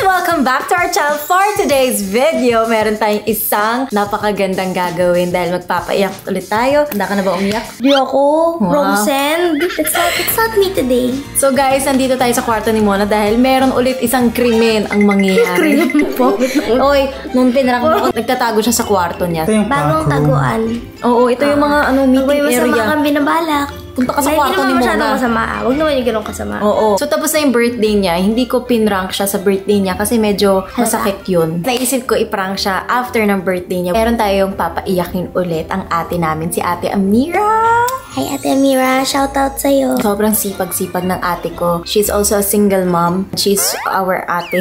Welcome back to our channel. For today's video, meron tayong isang napakagandang gagawin dahil magpapaiyak ulit tayo. Handa ka na ba umiyak? Di ako. Wow. Romsend. It's not me today. So guys, nandito tayo sa kwarto ni Mona dahil meron ulit isang krimen ang mangyayari. Krimen po? Oy, nung pinarang ako, nagtatago siya sa kwarto niya. Bagong taguan. Oo, ito yung mga meeting area. Masama kang binabalak. Punta ka sa kwarto ni Mona. Hindi naman masama. Huwag naman yung ganun kasama. Oo. So, tapos na yung birthday niya. Hindi ko pinrank siya sa birthday niya kasi medyo masakit yun. Naisip ko iprank siya after ng birthday niya. Meron tayong papaiyakin ulit ang ate namin, si Ate Amira. Hi, Ate Amira. Shoutout sa'yo. Sobrang sipag-sipag ng ate ko. She's also a single mom. She's our ate.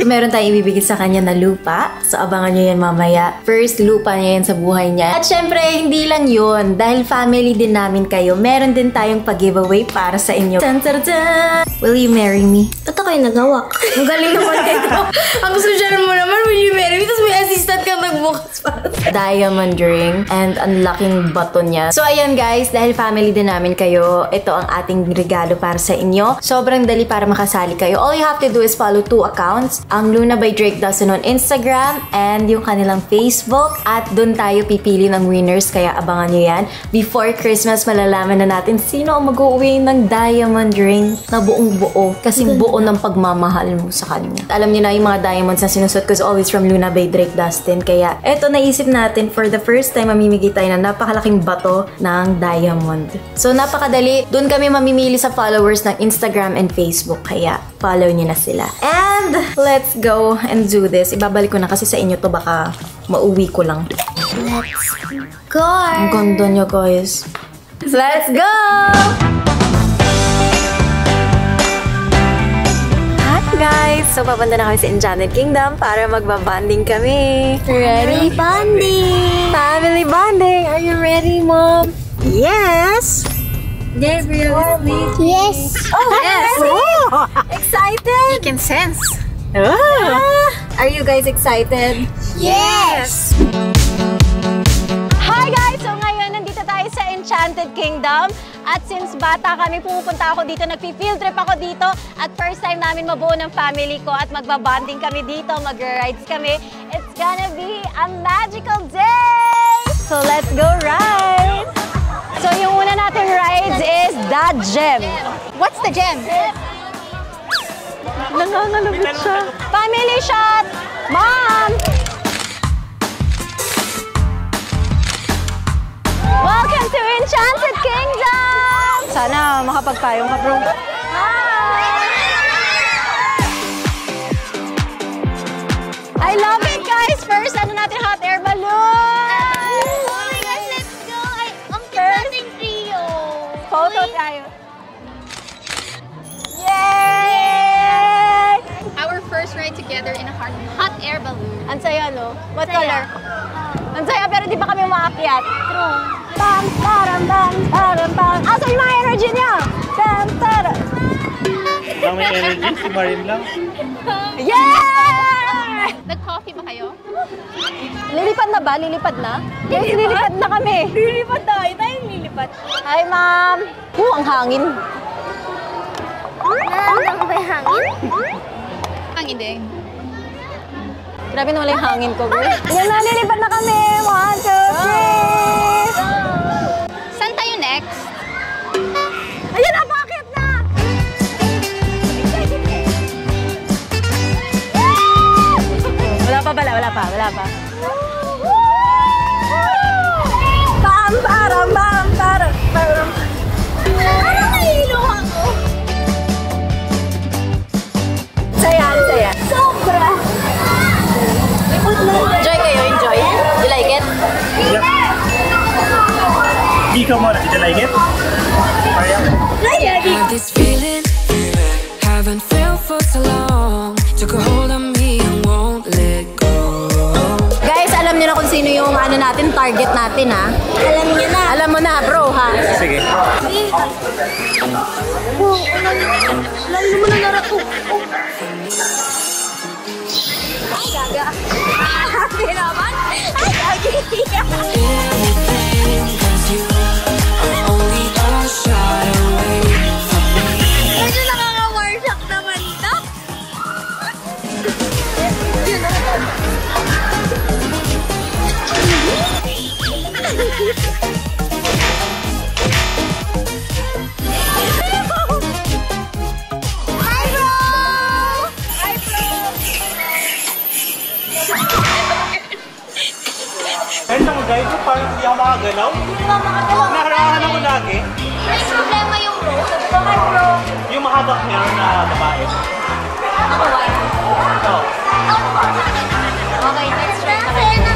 Meron tayong ibibigay sa kanya na lupa. So, abangan nyo yan mamaya. First lupa niya yan sa buhay niya. At syempre, hindi lang yun. Dahil family din namin kayo, meron din tayong pag-giveaway para sa inyo. Tan, tan, tan. Will you marry me? Ito kayo nagawak. Ang galing naman ito. Ang social mo naman, will you marry me? Tapos may assistant ka nagbukas pa. Diamond ring and ang laking bato niya. So, ayan guys, dahil family din namin kayo, ito ang ating regalo para sa inyo. Sobrang dali para makasali kayo. All you have to do is follow 2 accounts. Ang Luna by Drake Dawson on Instagram and yung kanilang Facebook. At doon tayo pipili ng winners, kaya abangan nyo yan. Before Christmas, malalaman na natin sino ang mag-uwi ng diamond ring na buong buo. Kasi buo ng pagmamahal mo sa kanya. Alam niyo na yung mga diamonds na sinusot ko is always from Luna by Drake Dustin. Kaya eto, naisip natin for the first time mamimigay tayo ng napakalaking bato ng diamond. So napakadali. Doon kami mamimili sa followers ng Instagram and Facebook. Kaya follow niyo na sila. And let's go and do this. Ibabalik ko na kasi sa inyo to, baka mauwi ko lang. Let's go! Ang ganda niya guys. Let's go! Hi guys! So papunta na kami sa Enchanted Kingdom para magbabanding kami. Ready? Bonding! Family bonding! Are you ready, Mom? Yes! Gabriel is sleeping. Yes! Oh, yes! Oh. Excited? You can sense. Are you guys excited? Yes! Hi guys! So ngayon, nandito tayo sa Enchanted Kingdom. At since bata kami, pumupunta ako dito, nagpi-field trip ako dito. At first time namin mabuo ng family ko at magbabanding kami dito, mag-rides kami. It's gonna be a magical day! So let's go ride! So yung una nating rides is the gem. What's the gem? Nangangalabit siya. Family shot! Mom! Welcome to Enchanted Kingdom! Sana makapagpayong ka, bro. Hi! I love it, guys! First, ano natin, hot air balloon! Oh my gosh, let's go! Ang cute trio! Photo tayo. Yay! Our first ride together in a hot air balloon. Ang saya, no? What Saya. color? Ang saya, pero di pa kami umaakyat. True. Bam, taram, bam, taram, bam. Asa yung mga energy niya? Bam, taram. Ang may energy, si Marin lang. Yeah! Nag-coffee ba kayo? Lilipad na ba? Lilipad na? Guys, lilipad na kami. Lilipad tayo. Tayong lilipad. Hi, ma'am. Ang hangin. Nandang ba yung hangin? Ang hindi. Grabe na wala yung hangin ko, girl. Yan na, lilipad na kami. 1, 2, 3. Saan tayo next? Ayun na, bakit na? Wala pa pala, wala pa. Bam, param, bam, param, param. Ano nahilo ako? Saya. Sobra! Enjoy kayo, enjoy. You like it? Yep. Ikaw muna, did you like it? This feeling, haven't felt for so long. Took a hold of me and won't let go. Guys, alam niyo na kung sino yung natin, target natin, ha? Alam niyo na. Alam mo na, bro, ha? Sige. Lalo mo na narako. Happy naman. Everything, 'cause you are only a shot away from me. Medyo nakaka-warshock naman to. Kahit sa mag-guide ko, parang hindi ako makagalaw. Naharahan ako lagi. May problema yung bro. Bakit bro? Yung mahabang hair na babae. Ako white. Ito. Okay, next try na kayo.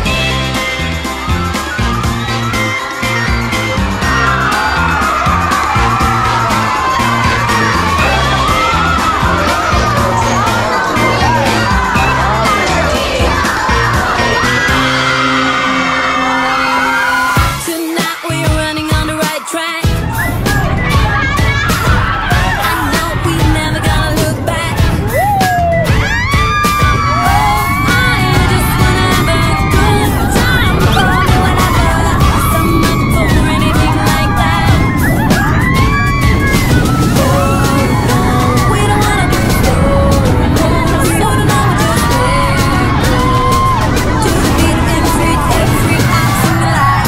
Tonight we're running on the right track. I know we're never gonna look back. I just wanna have a good time for whatever. I'm up for anything like that. We don't wanna do so don't know just where to the beat every action we like.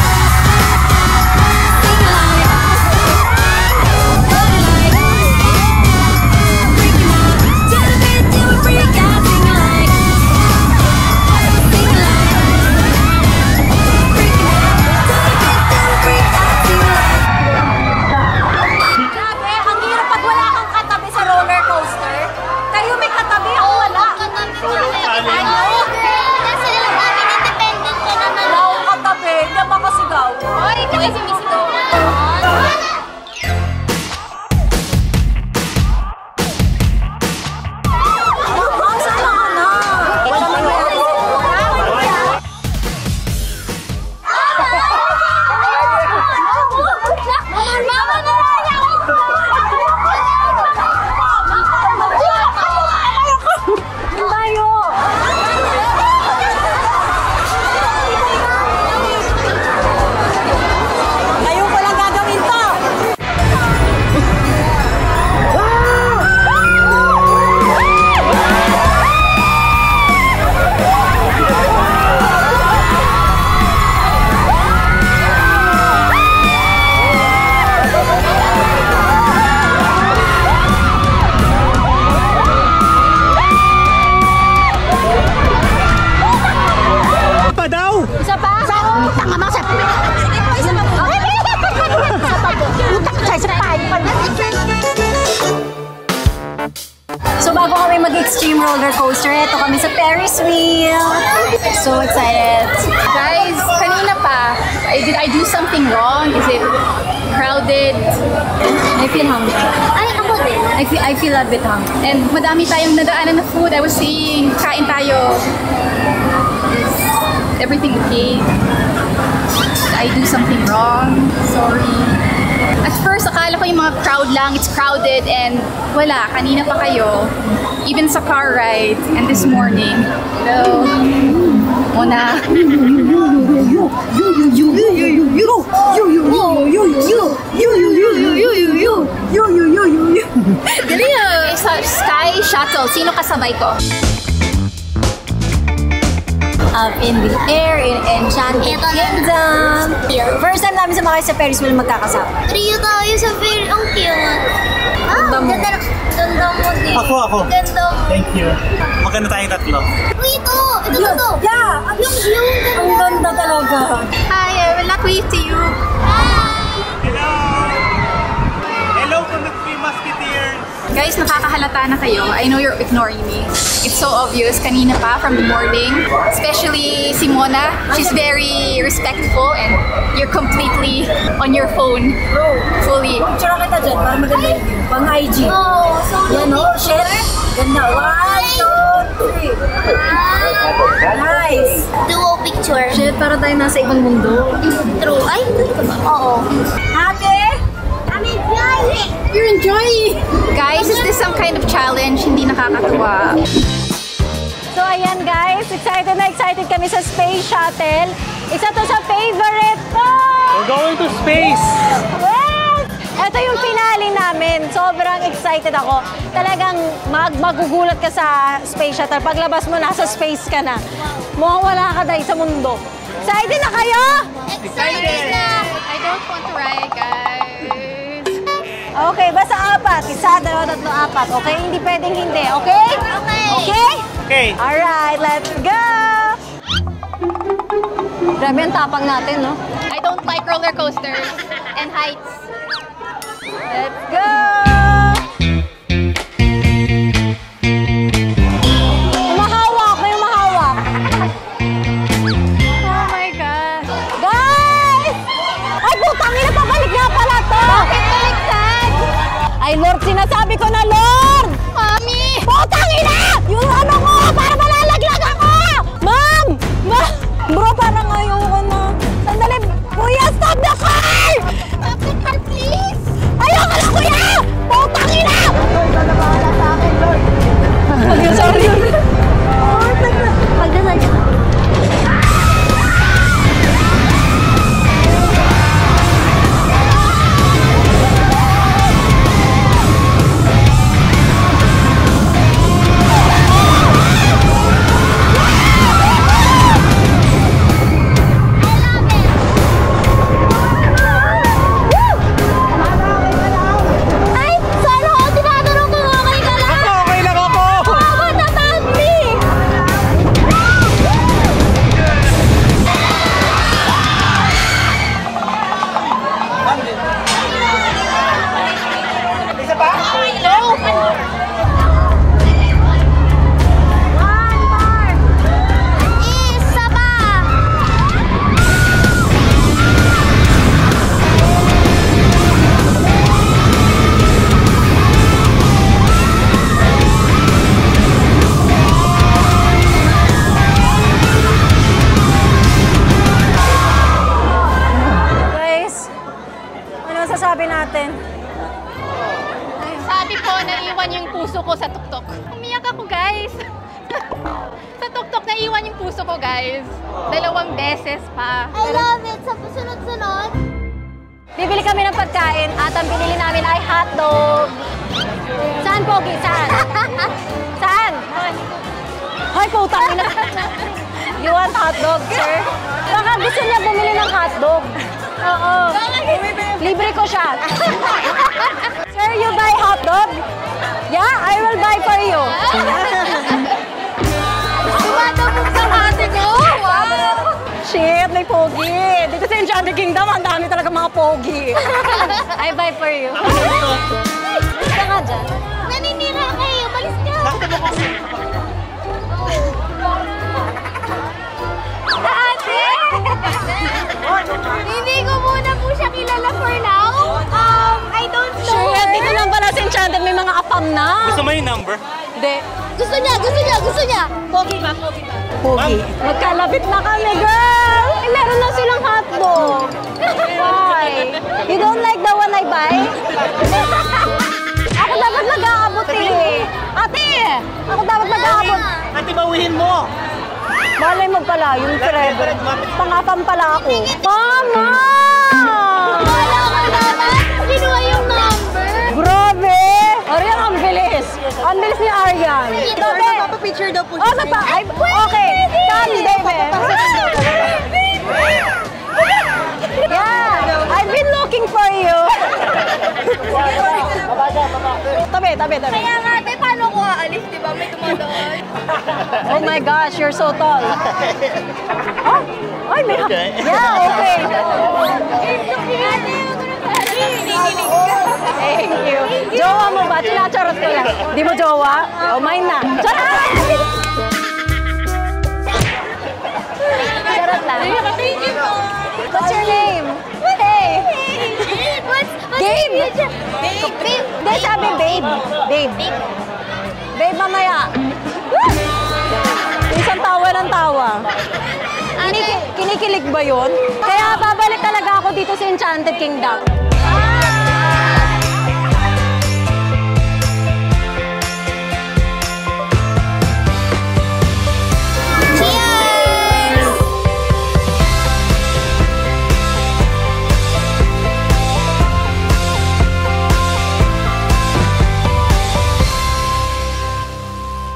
Grabe, ang hirap pag wala kang katabi sa roller coaster. Kayo may katabi, ako wala. Ano? Kasi namin independent ka naman. Wala akong katabi, hindi ako makasigaw. Oy, ito kasi misigaw. Ang sama ka na. Mama na lang ako! Tayo! Ngayon ko lang gagawin to! Pa daw! Isa pa? Tanga mo sa... Sige po, isa pa po. Isa pa po. Utak sa isa pa. So bago kami mag-extreme roller coaster, ito kami sa Ferris wheel. So excited. Guys, kanina pa, did I do something wrong? Is it crowded? I feel hungry. Ay, ako din. I feel a bit hungry. And madami tayong nadaanan na food. I was seeing, kain tayo. Is everything okay? Did I do something wrong? Sorry. At first, akala ko yung mga crowd lang, it's crowded, and wala, kanina pa kayo. Even sa car ride, and this morning. So, muna. Dali sa Sky Shuttle, sino kasabay ko? Up in the air, in Enchanted Kingdom. First time namin sumakay sa Ferris wheel magkakasama. Trio tayo sa fair. Ang cute. Ganda mo. Ganda mo din. Ako. Ganda mo. Thank you. Maganda tayong tatlo. Uy, ito! Ito! Yeah! Ang ganda talaga. Hi, I will not wave to you. Hello! Hello from the Three Musketeers! Guys, nakakahalata na kayo. I know you're ignoring me. It's so obvious kanina pa from the morning. Especially si Mona. She's very respectful and you're completely on your phone. Fully. Picture kita dyan para maganda yung view. Pang IG. Oh, so Yan o, shit. Ganda. 1, 2, 3. Nice. duo picture. Shit, para tayo nasa ibang mundo. True. Ay, oo. Happy? You're enjoying! Guys, is this some kind of challenge? Hindi nakakatuwa. So ayan guys, excited na excited kami sa Space Shuttle. Isa to sa favorite ko! We're going to space! Well, ito yung finale namin. Sobrang excited ako. Talagang magugulat ka sa Space Shuttle. Paglabas mo, nasa space ka na. Mukhang wala ka dahil sa mundo. Excited na kayo? Excited! I don't want to ride, guys. Okay, basta 4. 1, 2, 3, 4. Okay? Hindi pwedeng hindi. Okay? Okay. Okay? Okay. Alright, let's go! Grabe ang tapang natin, no? I don't like roller coasters and heights. Let's go! Mahawak, may mahawak. Oh my God. Guys! Ay, putang ina, pabalik nga pala to! Bakit baliktad? Ay, Lord, sinasabi ko na, Lord! Mami! Putang ina! Yung ano mo, para malalaglag ako! Ma'am! Bro, parang ayoko na. Sandali, kuya, stop the car! Stop the car, please! Ayoko na, kuya! Putang ina! Lord, bahala sa akin, Lord. Sorry. Magdasal ka. Ay, sana ako tinatanong kung okay ka lang. Okay lang ako. Mama, tatami! Isa pa? Isa pa! Guys, ano masasabi natin? Sabi ko, naiwan yung puso ko sa tuktok. Umiyak ako, guys. Sa tuktok, naiwan yung puso ko, guys. 2 beses pa. I love it! Sa sunod-sunod. Bibili kami ng pagkain at ang binili namin ay hotdog. Saan, Pogi? Saan? Saan? Ay, putang ina. You want hotdog, sir? Baka gusto niya bumili ng hotdog. Oo. Libre ko siya. Sir, you buy hotdog? Yeah, I will buy for you. Tumatapos sa ate ko! Wow! Shit, may pogi. Dito sa Enchanted Kingdom, ang dami talaga mga pogi. I buy for you. Balis ka nga dyan. Naninira kayo! Balis ka! Ate! Hindi ko muna po siya kilala for now. I don't know Shit, dito lang pala sa Enchanted, may mga apam na. Gusto mo yung number? Hindi. Gusto niya! Gusto niya! Gusto niya! Pogi ba? Pogi ba? Pogi. Magkalapit na kami, girl! Eh, meron na silang hotdog. Why? You don't like the one I buy? Ako dapat nag-aabot eh. Ate! Ako dapat nag-aabot. Ate, bawihin mo. Malay mo pala, yung forever. Pangapam pala ako. Mama! Wala ko naman! Kinuha yung number! Grabe! Arian, ang bilis. Ang bilis ni Arian. Tabi. Picture daw po Oh, okay. Come, David. Yeah, I've been looking for you. Tabi. Kaya nga, ate, paano ko aalis? Di ba? May tumadoon. Oh my gosh, you're so tall. Oh, ay, may yeah, okay. Thank you. Jowa mo ba? Chinacharot ko lang. Di mo jowa? Oh, mine na. Charot! Charot lang. What's your name? Hey! Gabe! Hindi, sabi babe. Babe, mamaya. Isang tawa ng tawa. Kinikilig ba yun? Kaya babalik talaga ako dito sa Enchanted Kingdom.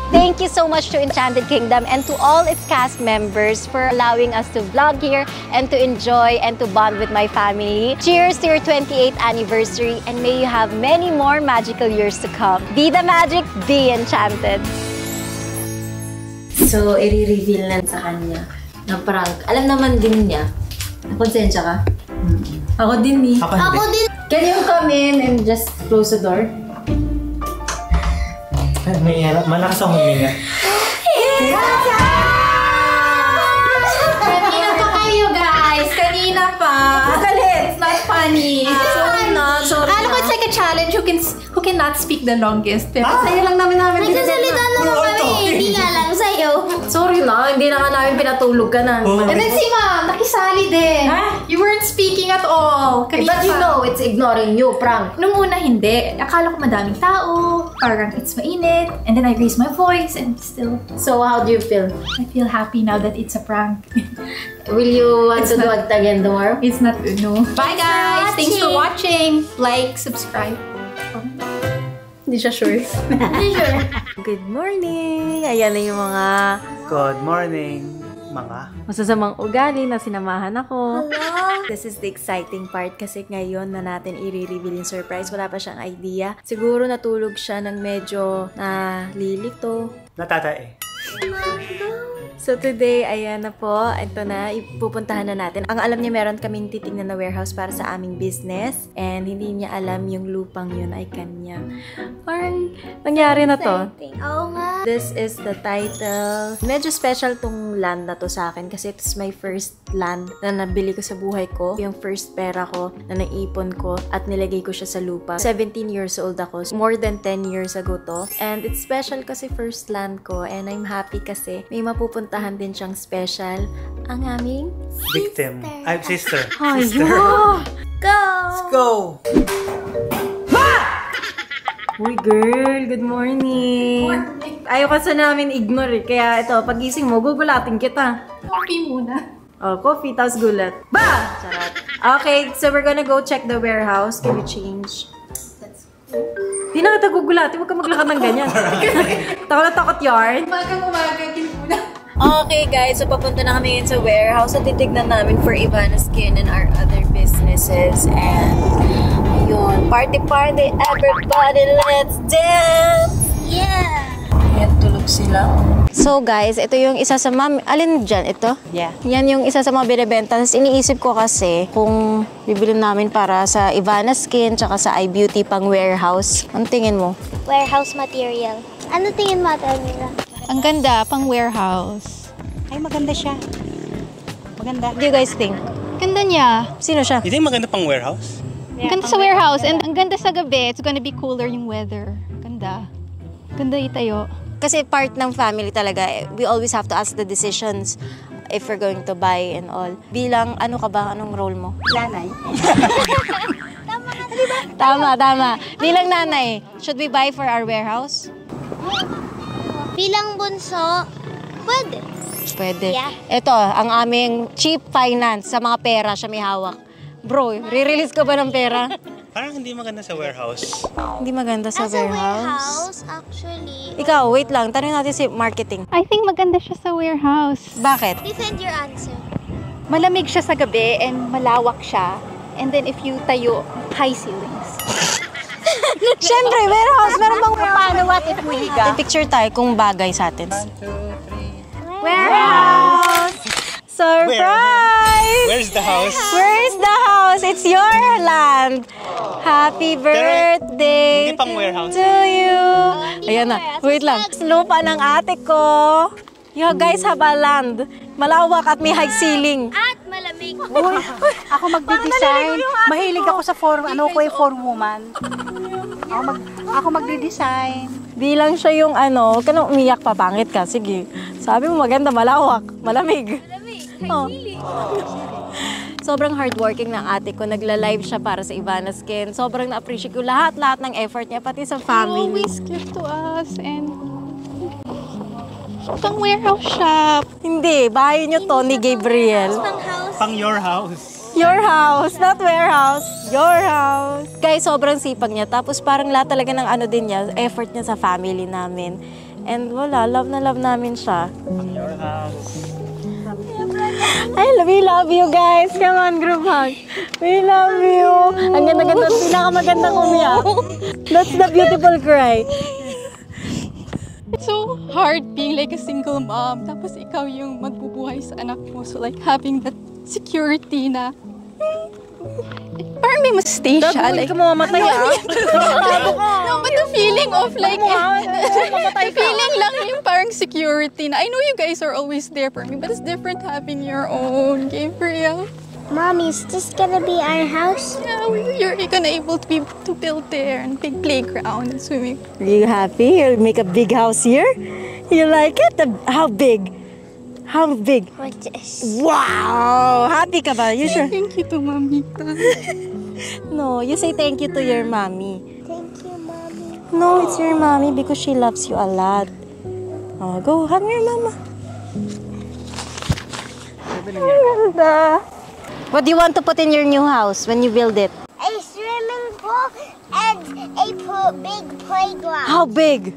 Thank you so much to Enchanted Kingdom and to all its cast members for allowing us to vlog here and to enjoy and to bond with my family. Cheers to your 28th anniversary and may you have many more magical years to come. Be the magic, be enchanted. So, i-reveal na sa kanya na prank. Alam naman din niya. Konsensya ka? Ako din eh. Ako din. Can you come in and just close the door? May malakas ang huminga. Kanina pa kayo, guys. Kanina pa. It's not funny. Sorry na. Sorry na. It's like a challenge who cannot speak the longest. Pero sa'yo lang namin Nagsasalita naman kami. Hindi nga lang sa'yo. Sorry na, hindi na nga namin pinatulog ka na. And then si Ma'am, nakisali din. You weren't speaking at all. Kanina But you pa. know, it's ignoring you, prank. Nung una, hindi. Akala ko madaming tao. Parang it's mainit. And then I raised my voice and still, So, how do you feel? I feel happy now that it's a prank. Will you want It's to do not- it again tomorrow? It's not, no. Bye, guys. Thanks for watching. Like, subscribe. Hindi siya sure. Hindi sure. Good morning! Ayan na yung mga Good morning, mga. masasamang ugali na sinamahan ako. This is the exciting part kasi ngayon na natin i-reveal yung surprise. Wala pa siyang idea. Siguro natulog siya ng medyo nalilito. Natatae. So today, ayan na po. Ito na, ipupuntahan na natin. Ang alam niya, meron kaming titignan na warehouse para sa aming business. And hindi niya alam yung lupang yun ay kanya. Parang nangyari na to. Oo nga. This is the title. Medyo special tong land na to sa akin kasi it's my first land na nabili ko sa buhay ko. Yung first pera ko na naipon ko at nilagay ko siya sa lupa. 17 years old ako. More than 10 years ago to. And it's special kasi first land ko. And I'm happy kasi may mapupuntahan din siyang special. Ang aming Victim. I'm sister. Ayo! Go! Let's go! Uy, girl, good morning. Ayaw kasi namin ignore eh. Kaya ito, pagising mo, gugulatin kita. Coffee muna. Oh, coffee, tapos gulat. Ba! Charot. Okay, so we're gonna go check the warehouse. Can we change? Di na kita gugulatin. Huwag ka maglakad ng ganyan. Takot na takot yarn. Umaga, muna. Okay guys, so papunta na kami ngayon sa warehouse at titignan namin for Ivana Skin and our other businesses. And ayun, party, everybody, let's dance! Yeah! Ayan, tulog sila. So guys, ito yung isa sa mga... Alin dyan? Ito? Yeah. Yan yung isa sa mga binibenta. Tapos iniisip ko kasi kung bibilin namin para sa Ivana Skin tsaka sa iBeauty pang warehouse. Ang tingin mo? Warehouse material. Ano tingin mo, Almira? Ang ganda, pang warehouse. Ay, maganda siya. Maganda. What do you guys think? Ganda niya. Sino siya? You think maganda pang warehouse? Ang ganda sa warehouse. And ang ganda sa gabi. It's gonna be cooler yung weather. Ganda. Ganda itayo. Kasi part ng family talaga. We always have to ask the decisions if we're going to buy and all. Bilang, ano ka ba? Anong role mo? Lanay. Tama. Bilang nanay, should we buy for our warehouse? Bilang bunso, pwede. Pwede. Yeah. Ito, ang aming cheap finance sa mga pera siya may hawak. Bro, re-release ka ba ng pera? Parang hindi maganda sa warehouse. Hindi maganda sa As a warehouse. warehouse, actually. Ikaw, wait lang. Tanong natin si marketing. I think maganda siya sa warehouse. Bakit? Defend your answer. Malamig siya sa gabi and malawak siya. And then if you tayo, high ceilings. Siyempre, warehouse. Meron bang Paano what if we higa? picture tayo kung bagay sa atin. 1, 2, 3. Warehouse! Surprise! Where's the house? Where's the house? It's your land. Happy birthday hindi pang warehouse. to you. Ayan na. Wait lang. Lupa ng ate ko. You guys have a land. Malawak at may high ceiling. At malamig. Ako magdi-design. Mahilig ako sa for woman. Ako magdi-design. Bilang siya yung ano, kanang umiyak pa, pangit ka. Sige. Sabi mo maganda, malawak, malamig. Oh. Sobrang hardworking ng ate ko. Nagla-live siya para sa Ivana Skin. Sobrang na-appreciate ko lahat ng effort niya, pati sa family. Always give to us and pang warehouse shop. Hindi, bahay niyo to ni Gabriel. Pang house. Pang your house. Your house, not warehouse. Your house. Guys, sobrang sipag niya. Tapos parang lahat talaga ng ano din niya, effort niya sa family namin. And wala, love na love namin siya. Your house. We love you guys. Come on, group hug. We love you. Ang ganda-ganda, pinakamagandang umiyak. That's the beautiful cry. It's so hard being like a single mom. Tapos ikaw yung magbubuhay sa anak mo. So like having that security na parang may mistake siya. Like, mamamatay no, but the feeling of like, the feeling lang yung parang security na I know you guys are always there for me, but it's different having your own game for you. Mommy, is this gonna be our house? Yeah, you're gonna able to build there and big playground and swimming. Are you happy? You'll make a big house here? You like it? How big? How big? What's this? Wow! Happy ka ba? You sure? Thank you to Mamita. No, you say thank you to your mommy. Thank you, Mommy. No, it's your mommy because she loves you a lot. Oh, go hug your mama. What do you want to put in your new house when you build it? A swimming pool and a big playground. How big?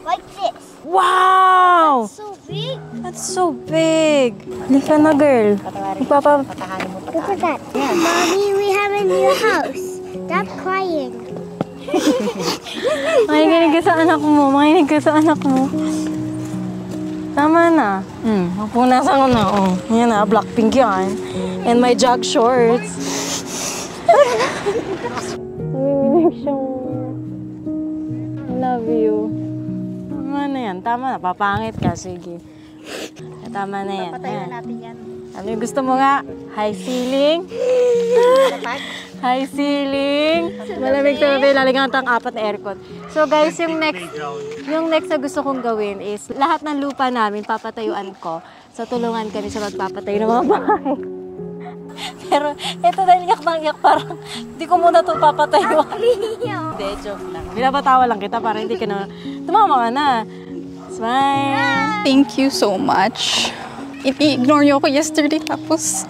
Like this. Wow! So big. That's so big. Lika na, girl. Look at that. Mommy, we have a new house. Stop crying. Makinig ka sa anak mo. Makinig ka sa anak mo. Tama na. Mapunasan ko na. Oh, yan na. Blackpink yan. And my jog shorts. Nanginginig siya. I love you. Tama na yan. Tama na. Papangit ka. Sige. Tama na yan. Patayin na natin yan. Ano yung gusto mo nga? High ceiling? High ceiling. Malamig sa gabi, lalagyan ang 4 na aircon. So guys, yung next na gusto kong gawin is lahat ng lupa namin papatayuan ko. So tulungan kami sa magpapatayo ng mga bahay. Pero ito dahil iyak ng iyak, parang hindi ko muna ito papatayuan. Hindi, joke lang. Binabatawa lang kita para hindi ka na tumama ka na. Smile. Thank you so much. I-ignore niyo ako yesterday tapos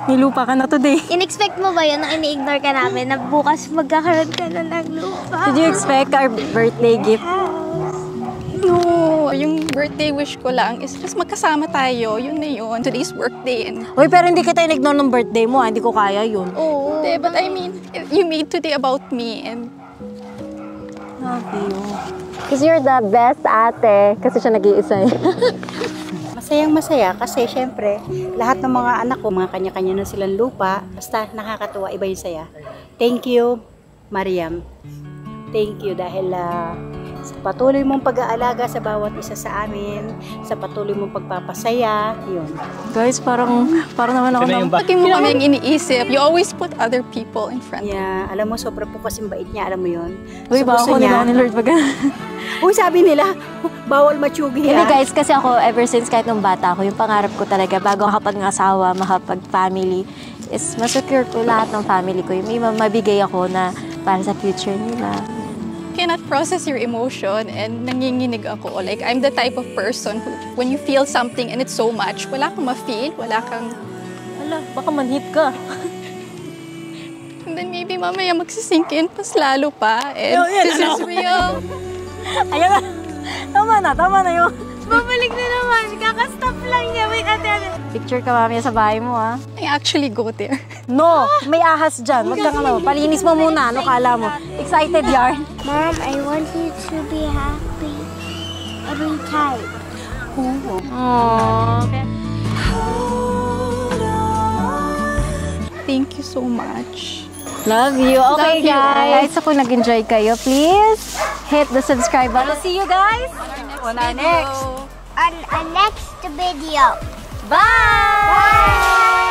Nilupa ka na today. In-expect mo ba yun na ini-ignore ka namin na bukas magkakaroon ka na ng lupa? Did you expect our birthday gift? no, yung birthday wish ko lang is just magkasama tayo. Yun na yun. Today's workday and Uy, pero hindi kita in-ignore ng birthday mo. Hindi ko kaya yun. Oo. but I mean, you made today about me and Love you. Because you're the best ate. Kasi siya nag-iisa eh. Masayang masaya kasi syempre lahat ng mga anak ko, mga kanya-kanya na silang lupa. Basta nakakatuwa, iba yung saya. Thank you, Mariam. Thank you dahil sa patuloy mong pag-aalaga sa bawat isa sa amin, sa patuloy mong pagpapasaya, yun. Guys, parang naman ako ng... lagi mo kaming iniisip. You always put other people in front. Yeah, alam mo, sobra po kasing bait niya, alam mo yun. Uy, So, baka gusto ako nila ni Lord pag... Uy, sabi nila, bawal matsugi Hindi guys, kasi ako ever since kahit nung bata ako, yung pangarap ko talaga bago makapag-asawa, makapag-family, is masecure ko lahat ng family ko. Yung may mabigay ako na para sa future nila. Cannot process your emotion and nanginginig ako. Like, I'm the type of person who, when you feel something and it's so much, wala kang ma-feel, wala kang... Hala, baka manhit ka. And then maybe mamaya magsisink in pas lalo pa. And this is real. Ayan na. Tama na yun. Babalik na naman. Kakastop lang niya. Wait, ate. Picture ka mamaya sa bahay mo, ha? I actually go there. No! May ahas dyan. Wag kang ano. Palinis mo muna. Ano kala mo? Excited yarn? Mom, I want you to be happy every time. Aww. Thank you so much. Love you. Okay, Love you guys. So kung nag-enjoy kayo, please hit the subscribe button. See you guys On our next. On our next video. Bye! Bye!